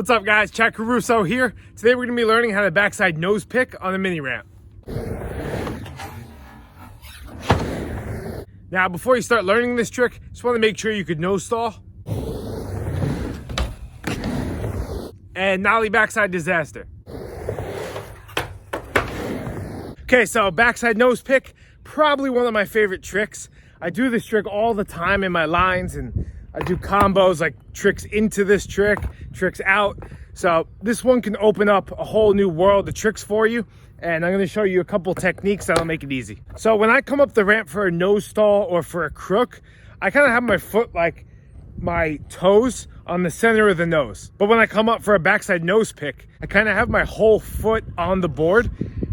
What's up guys, Caruso here. Today we're gonna be learning how to backside nose pick on a mini ramp. Now before you start learning this trick, just wanna make sure you could nose stall and nollie backside disaster. Okay, so backside nose pick, probably one of my favorite tricks. I do this trick all the time in my lines, and I do combos like tricks into this trick, tricks out. So this one can open up a whole new world of tricks for you. And I'm gonna show you a couple techniques that'll make it easy. So when I come up the ramp for a nose stall or for a crook, I kind of have my foot like my toes on the center of the nose. But when I come up for a backside nose pick, I kind of have my whole foot on the board,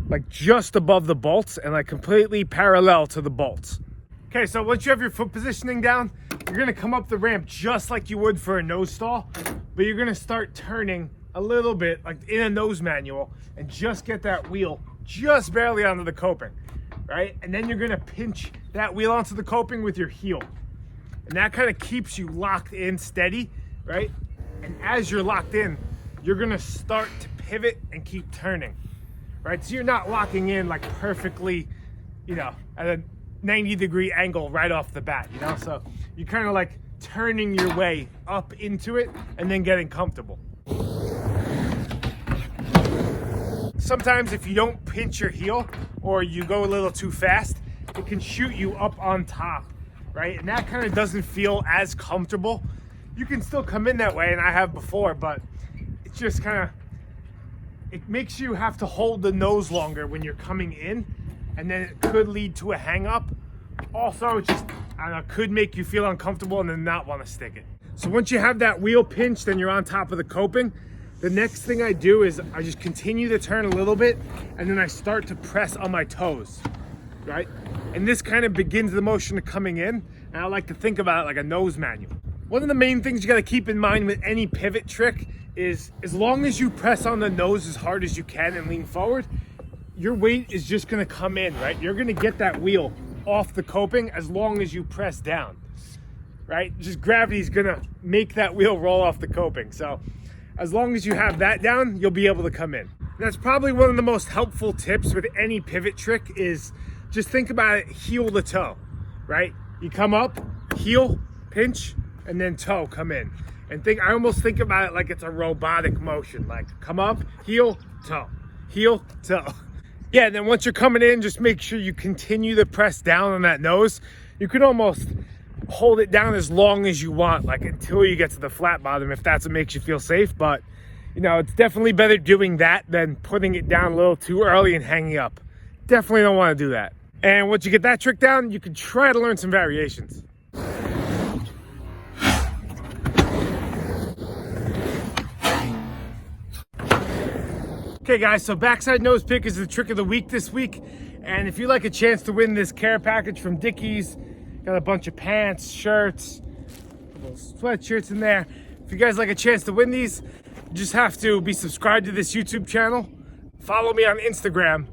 like just above the bolts and like completely parallel to the bolts. Okay, so once you have your foot positioning down, you're gonna come up the ramp just like you would for a nose stall, but you're gonna start turning a little bit like in a nose manual and just get that wheel just barely onto the coping, right? And then you're gonna pinch that wheel onto the coping with your heel. And that kind of keeps you locked in steady, right? And as you're locked in, you're gonna start to pivot and keep turning, right? So you're not locking in like perfectly, you know, at a 90-degree angle right off the bat, you know? So you're kind of like turning your way up into it and then getting comfortable. Sometimes if you don't pinch your heel or you go a little too fast, it can shoot you up on top, right? And that kind of doesn't feel as comfortable. You can still come in that way, and I have before, but it's just kind of, it makes you have to hold the nose longer when you're coming in, and then it could lead to a hang up. Also, it just, I don't know, could make you feel uncomfortable and then not want to stick it. So once you have that wheel pinched and you're on top of the coping, the next thing I do is I just continue to turn a little bit, and then I start to press on my toes, right? And this kind of begins the motion of coming in, and I like to think about it like a nose manual. One of the main things you got to keep in mind with any pivot trick is as long as you press on the nose as hard as you can and lean forward, your weight is just going to come in, right? You're going to get that wheel off the coping as long as you press down, right? Just gravity is going to make that wheel roll off the coping. So as long as you have that down, you'll be able to come in. And that's probably one of the most helpful tips with any pivot trick is just think about it heel to toe, right? You come up, heel, pinch, and then toe, come in. And I almost think about it like it's a robotic motion, like come up, heel, toe, heel, toe. Yeah, and then once you're coming in, just make sure you continue to press down on that nose. You can almost hold it down as long as you want, like until you get to the flat bottom, if that's what makes you feel safe. But you know, it's definitely better doing that than putting it down a little too early and hanging up. Definitely don't want to do that. And once you get that trick down, you can try to learn some variations. Okay guys, so backside nose pick is the trick of the week this week. And if you'd like a chance to win this care package from Dickies, got a bunch of pants, shirts, a couple sweatshirts in there. If you guys like a chance to win these, you just have to be subscribed to this YouTube channel, follow me on Instagram,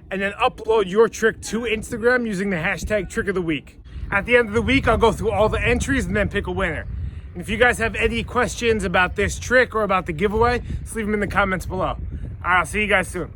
and then upload your trick to Instagram using the hashtag trick of the week. At the end of the week, I'll go through all the entries and then pick a winner. And if you guys have any questions about this trick or about the giveaway, just leave them in the comments below. I'll see you guys soon.